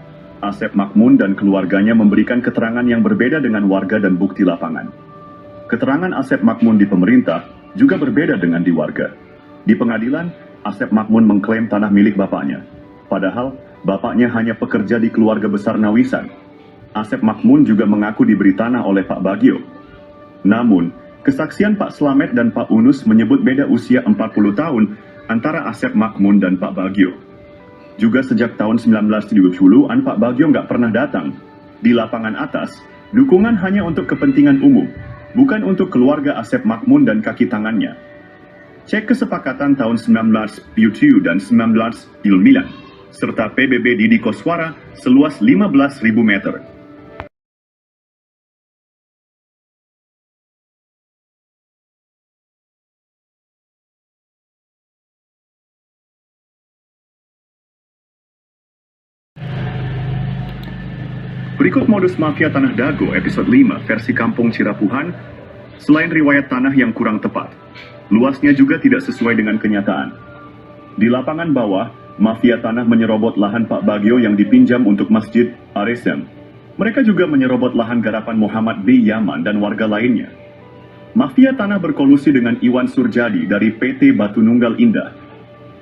Asep Makmun dan keluarganya memberikan keterangan yang berbeda dengan warga dan bukti lapangan. Keterangan Asep Makmun di pemerintah juga berbeda dengan di warga. Di pengadilan, Asep Makmun mengklaim tanah milik bapaknya. Padahal, bapaknya hanya pekerja di keluarga besar Nawisan. Asep Makmun juga mengaku diberi tanah oleh Pak Bagio. Namun, kesaksian Pak Slamet dan Pak Unus menyebut beda usia 40 tahun antara Asep Makmun dan Pak Bagio. Juga sejak tahun 1970-an Pak Bagio nggak pernah datang. Di lapangan atas, dukungan hanya untuk kepentingan umum, bukan untuk keluarga Asep Makmun dan kaki tangannya. Cek kesepakatan tahun 1977 dan 1999, serta PBB Didi Koswara seluas 15.000 meter. Berikut modus mafia Tanah Dago episode 5 versi Kampung Cirapuhan. Selain riwayat tanah yang kurang tepat, luasnya juga tidak sesuai dengan kenyataan. Di lapangan bawah, mafia tanah menyerobot lahan Pak Bagio yang dipinjam untuk Masjid Aresem. Mereka juga menyerobot lahan garapan Muhammad B. Yaman dan warga lainnya. Mafia tanah berkolusi dengan Iwan Surjadi dari PT Batu Nunggal Indah.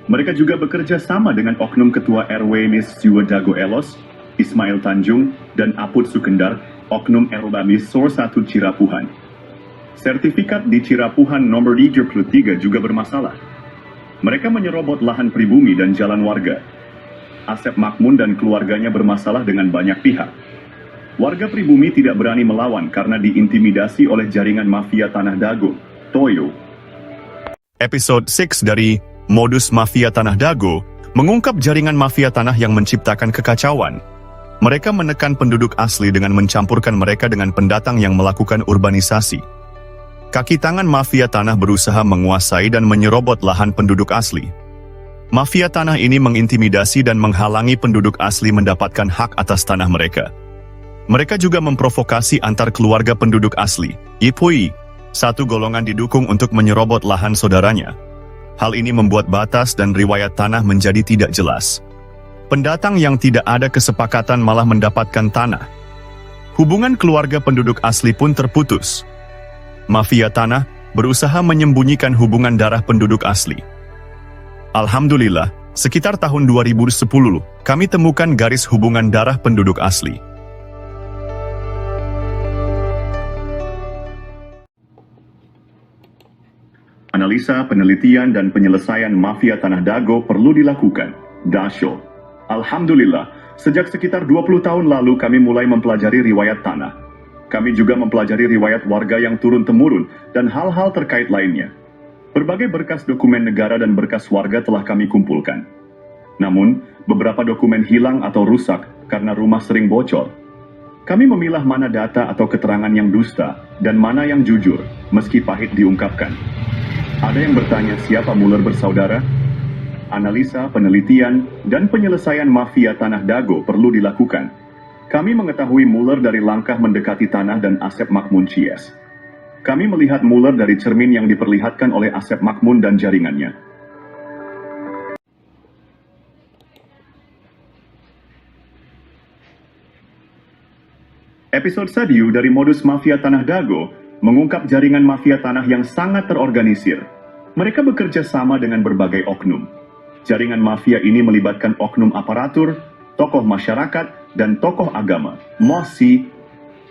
Mereka juga bekerja sama dengan oknum Ketua RW Mis Jiwa Dago Elos, Ismail Tanjung, dan Aput Sukendar, oknum Erbamis Sor 1 Cirapuhan. Sertifikat di Cirapuhan nomor 33 juga bermasalah. Mereka menyerobot lahan pribumi dan jalan warga. Asep Makmun dan keluarganya bermasalah dengan banyak pihak. Warga pribumi tidak berani melawan karena diintimidasi oleh jaringan mafia Tanah Dago, Toyo. Episode 6 dari Modus Mafia Tanah Dago mengungkap jaringan mafia tanah yang menciptakan kekacauan. Mereka menekan penduduk asli dengan mencampurkan mereka dengan pendatang yang melakukan urbanisasi. Kaki tangan mafia tanah berusaha menguasai dan menyerobot lahan penduduk asli. Mafia tanah ini mengintimidasi dan menghalangi penduduk asli mendapatkan hak atas tanah mereka. Mereka juga memprovokasi antar keluarga penduduk asli, Ipui, satu golongan didukung untuk menyerobot lahan saudaranya. Hal ini membuat batas dan riwayat tanah menjadi tidak jelas. Pendatang yang tidak ada kesepakatan malah mendapatkan tanah. Hubungan keluarga penduduk asli pun terputus. Mafia tanah berusaha menyembunyikan hubungan darah penduduk asli. Alhamdulillah, sekitar tahun 2010, kami temukan garis hubungan darah penduduk asli. Analisa, penelitian, dan penyelesaian mafia Tanah Dago perlu dilakukan. Dasyo. Alhamdulillah, sejak sekitar 20 tahun lalu kami mulai mempelajari riwayat tanah. Kami juga mempelajari riwayat warga yang turun-temurun dan hal-hal terkait lainnya. Berbagai berkas dokumen negara dan berkas warga telah kami kumpulkan. Namun, beberapa dokumen hilang atau rusak karena rumah sering bocor. Kami memilah mana data atau keterangan yang dusta dan mana yang jujur, meski pahit diungkapkan. Ada yang bertanya siapa Muller bersaudara? Analisa, penelitian, dan penyelesaian mafia Tanah Dago perlu dilakukan. Kami mengetahui Muller dari langkah mendekati tanah dan Asep Makmun Cies. Kami melihat Muller dari cermin yang diperlihatkan oleh Asep Makmun dan jaringannya. Episode Sadiu dari Modus Mafia Tanah Dago mengungkap jaringan mafia tanah yang sangat terorganisir. Mereka bekerja sama dengan berbagai oknum. Jaringan mafia ini melibatkan oknum aparatur, tokoh masyarakat, dan tokoh agama, mosi.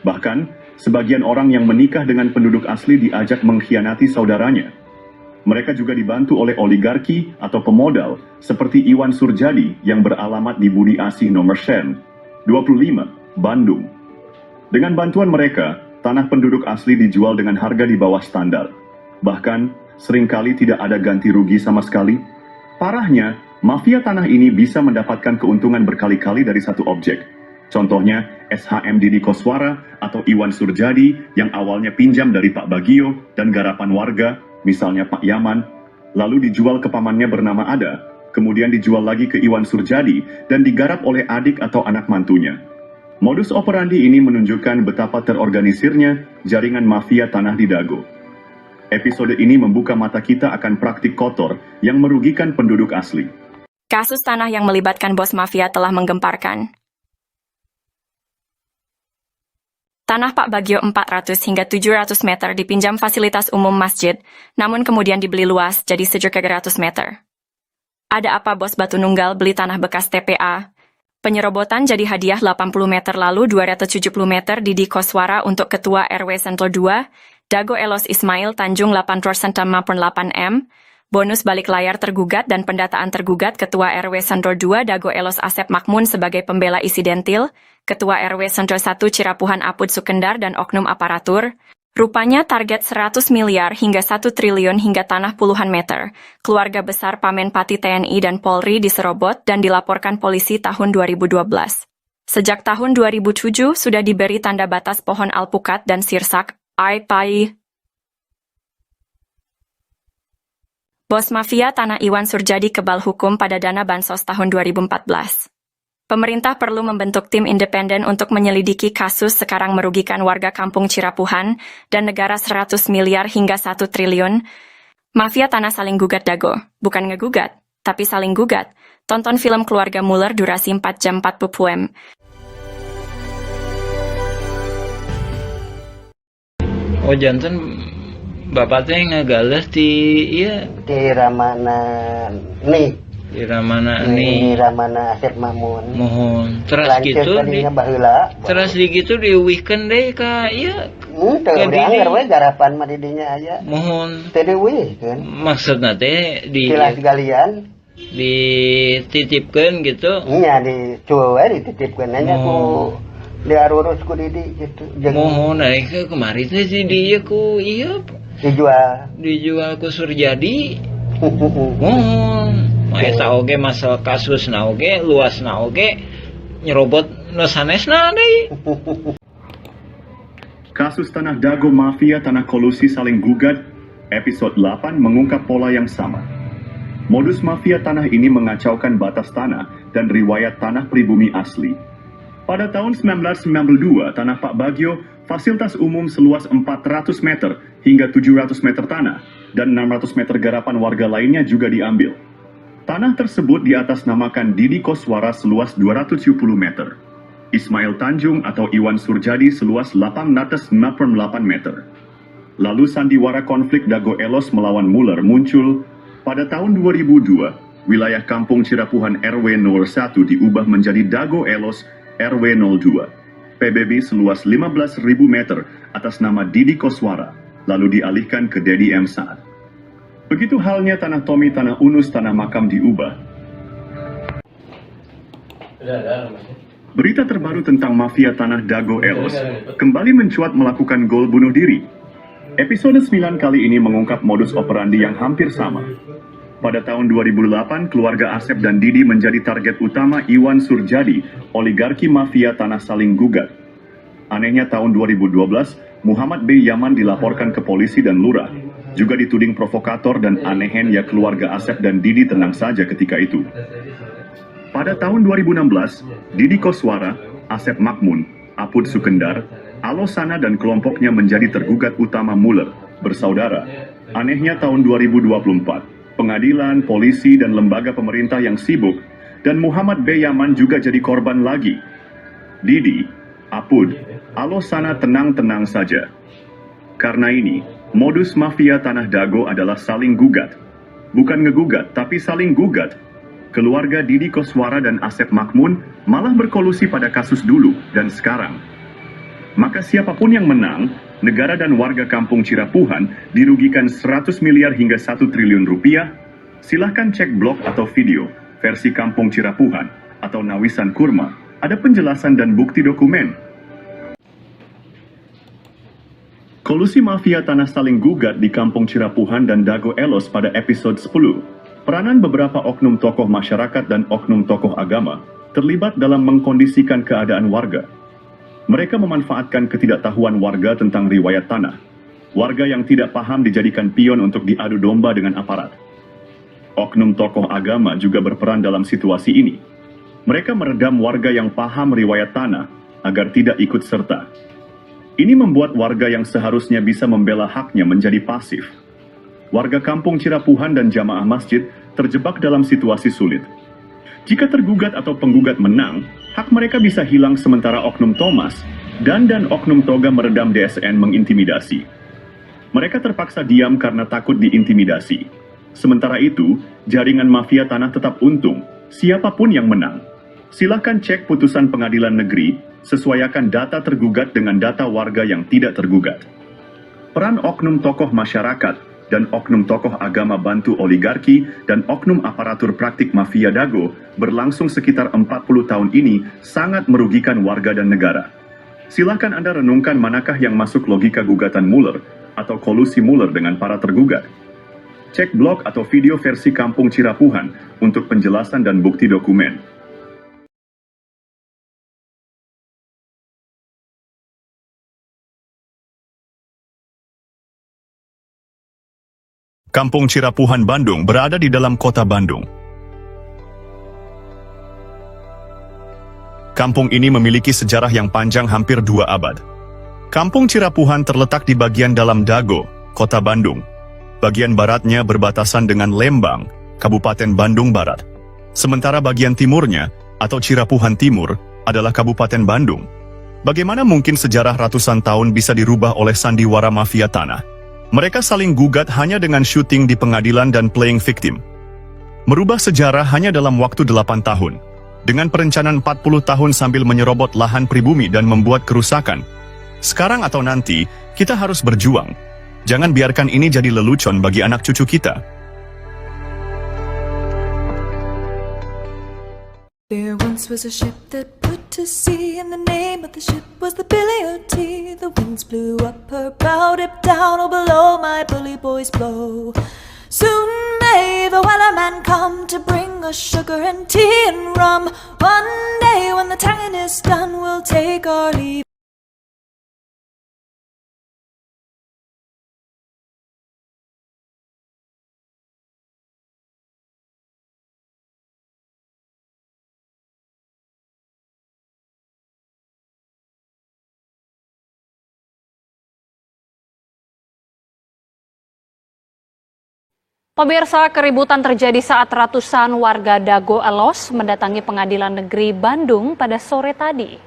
Bahkan, sebagian orang yang menikah dengan penduduk asli diajak mengkhianati saudaranya. Mereka juga dibantu oleh oligarki atau pemodal, seperti Iwan Surjadi yang beralamat di Budi Asih nomor 25, Bandung. Dengan bantuan mereka, tanah penduduk asli dijual dengan harga di bawah standar. Bahkan, seringkali tidak ada ganti rugi sama sekali. Parahnya, mafia tanah ini bisa mendapatkan keuntungan berkali-kali dari satu objek. Contohnya, SHM Didi Koswara atau Iwan Surjadi yang awalnya pinjam dari Pak Bagio dan garapan warga, misalnya Pak Yaman, lalu dijual ke pamannya bernama Ada, kemudian dijual lagi ke Iwan Surjadi dan digarap oleh adik atau anak mantunya. Modus operandi ini menunjukkan betapa terorganisirnya jaringan mafia tanah di Dago. Episode ini membuka mata kita akan praktik kotor yang merugikan penduduk asli. Kasus tanah yang melibatkan bos mafia telah menggemparkan. Tanah Pak Bagio 400 hingga 700 meter dipinjam fasilitas umum masjid, namun kemudian dibeli luas jadi 700 meter. Ada apa bos Batu Nunggal beli tanah bekas TPA? Penyerobotan jadi hadiah 80 meter lalu 270 meter di Koswara untuk Ketua RW Sentul 2, Dago Elos Ismail Tanjung 8% 8M, bonus balik layar tergugat dan pendataan tergugat Ketua RW Sentul 2 Dago Elos Asep Makmun sebagai pembela isidentil, Ketua RW Sentul 1 Cirapuhan Apud Sukendar dan oknum aparatur. Rupanya target 100 miliar hingga 1 triliun hingga tanah puluhan meter. Keluarga besar Pamenpati TNI dan Polri diserobot dan dilaporkan polisi tahun 2012. Sejak tahun 2007 sudah diberi tanda batas pohon alpukat dan sirsak, ai-pai. Bos mafia tanah Iwan Surjadi kebal hukum pada dana bansos tahun 2014. Pemerintah perlu membentuk tim independen untuk menyelidiki kasus sekarang merugikan warga kampung Cirapuhan dan negara 100 miliar hingga 1 triliun. Mafia tanah saling gugat Dago, bukan ngegugat, tapi saling gugat. Tonton film Keluarga Muller durasi 4 jam 40 pm. Oh janten bapak teh ngagales di iya di Ramana nih di Ramana nih Ramana Asep Mamun mohon terus lanjut gitu di baheula terus di gitu di weekend deh ka iya teu dianggar we garapan mah di dinya aya mohon teu diwihkeun maksudna teh di silas galian dititipkeun gitu nya di cuwe we dititipkeun nya ku diarurus ku Didi gitu mohon naik kemari teh si dia ku iya dijual ku Surjadi mohon eta oge masalah kasus na oge luas na oge nyerobot nu sanesna deui. Kasus Tanah Dago Mafia Tanah Kolusi Saling Gugat, episode 8 mengungkap pola yang sama. Modus mafia tanah ini mengacaukan batas tanah dan riwayat tanah pribumi asli. Pada tahun 1992, Tanah Pak Bagio, fasilitas umum seluas 400 meter hingga 700 meter tanah dan 600 meter garapan warga lainnya juga diambil. Tanah tersebut diatasnamakan Didi Koswara seluas 270 meter. Ismail Tanjung atau Iwan Surjadi seluas 868 meter. Lalu sandiwara konflik Dago Elos melawan Muller muncul. Pada tahun 2002, wilayah kampung Cirapuhan RW 01 diubah menjadi Dago Elos RW 02. PBB seluas 15.000 meter atas nama Didi Koswara, lalu dialihkan ke Dedi M. Saad. Begitu halnya tanah Tommy, tanah Unus, tanah makam diubah. Berita terbaru tentang mafia tanah Dago Elos kembali mencuat melakukan gol bunuh diri. Episode 9 kali ini mengungkap modus operandi yang hampir sama. Pada tahun 2008, keluarga Asep dan Didi menjadi target utama Iwan Surjadi, oligarki mafia tanah saling gugat. Anehnya tahun 2012, Muhammad B. Yaman dilaporkan ke polisi dan lurah. Juga dituding provokator dan anehen ya keluarga Asep dan Didi tenang saja ketika itu. Pada tahun 2016, Didi Koswara, Asep Makmun, Apud Sukendar, Alosana dan kelompoknya menjadi tergugat utama Muller, bersaudara. Anehnya tahun 2024, pengadilan, polisi, dan lembaga pemerintah yang sibuk, dan Muhammad B. Yaman juga jadi korban lagi. Didi, Apud, Alosana tenang-tenang saja. Karena ini, modus mafia Tanah Dago adalah saling gugat. Bukan ngegugat, tapi saling gugat. Keluarga Didi Koswara dan Asep Makmun malah berkolusi pada kasus dulu dan sekarang. Maka siapapun yang menang, negara dan warga kampung Cirapuhan dirugikan 100 miliar hingga 1 triliun rupiah. Silahkan cek blog atau video versi Kampung Cirapuhan atau Nawisan Kurma. Ada penjelasan dan bukti dokumen. Kolusi mafia tanah saling gugat di Kampung Cirapuhan dan Dago Elos pada episode 10. Peranan beberapa oknum tokoh masyarakat dan oknum tokoh agama terlibat dalam mengkondisikan keadaan warga. Mereka memanfaatkan ketidaktahuan warga tentang riwayat tanah. Warga yang tidak paham dijadikan pion untuk diadu domba dengan aparat. Oknum tokoh agama juga berperan dalam situasi ini. Mereka meredam warga yang paham riwayat tanah agar tidak ikut serta. Ini membuat warga yang seharusnya bisa membela haknya menjadi pasif. Warga kampung Cirapuhan dan jamaah masjid terjebak dalam situasi sulit. Jika tergugat atau penggugat menang, hak mereka bisa hilang sementara oknum Thomas Dan oknum toga meredam DSN mengintimidasi. Mereka terpaksa diam karena takut diintimidasi. Sementara itu, jaringan mafia tanah tetap untung, siapapun yang menang. Silahkan cek putusan pengadilan negeri, sesuaikan data tergugat dengan data warga yang tidak tergugat. Peran oknum tokoh masyarakat dan oknum tokoh agama bantu oligarki dan oknum aparatur praktik mafia dago berlangsung sekitar 40 tahun ini sangat merugikan warga dan negara. Silakan Anda renungkan manakah yang masuk logika gugatan Mueller atau kolusi Mueller dengan para tergugat. Cek blog atau video versi Kampung Cirapuhan untuk penjelasan dan bukti dokumen. Kampung Cirapuhan Bandung berada di dalam kota Bandung. Kampung ini memiliki sejarah yang panjang hampir 2 abad. Kampung Cirapuhan terletak di bagian dalam Dago, kota Bandung. Bagian baratnya berbatasan dengan Lembang, Kabupaten Bandung Barat. Sementara bagian timurnya, atau Cirapuhan Timur, adalah Kabupaten Bandung. Bagaimana mungkin sejarah ratusan tahun bisa dirubah oleh sandiwara mafia tanah? Mereka saling gugat hanya dengan syuting di pengadilan dan playing victim. Merubah sejarah hanya dalam waktu 8 tahun. Dengan perencanaan 40 tahun sambil menyerobot lahan pribumi dan membuat kerusakan. Sekarang atau nanti, kita harus berjuang. Jangan biarkan ini jadi lelucon bagi anak cucu kita. There once was a ship that put to sea, and the name of the ship was the Billy O.T. The winds blew up her bow, dipped down, oh below my bully boys blow. Soon may the wellerman come to bring us sugar and tea and rum. One day when the tonguing is done, we'll take our leave. Pemirsa, keributan terjadi saat ratusan warga Dago Elos mendatangi Pengadilan Negeri Bandung pada sore tadi.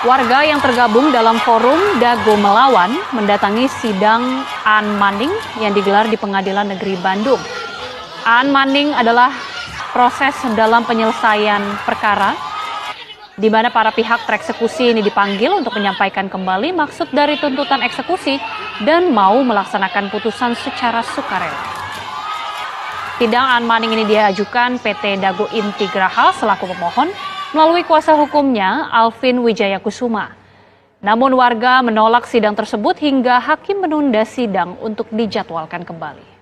Warga yang tergabung dalam forum Dago Melawan mendatangi sidang An Manning yang digelar di Pengadilan Negeri Bandung. An Manning adalah proses dalam penyelesaian perkara di mana para pihak tereksekusi ini dipanggil untuk menyampaikan kembali maksud dari tuntutan eksekusi dan mau melaksanakan putusan secara sukarela. Sidang An Manning ini diajukan PT Dago Inti Graha selaku pemohon melalui kuasa hukumnya Alvin Wijaya Kusuma. Namun warga menolak sidang tersebut hingga hakim menunda sidang untuk dijadwalkan kembali.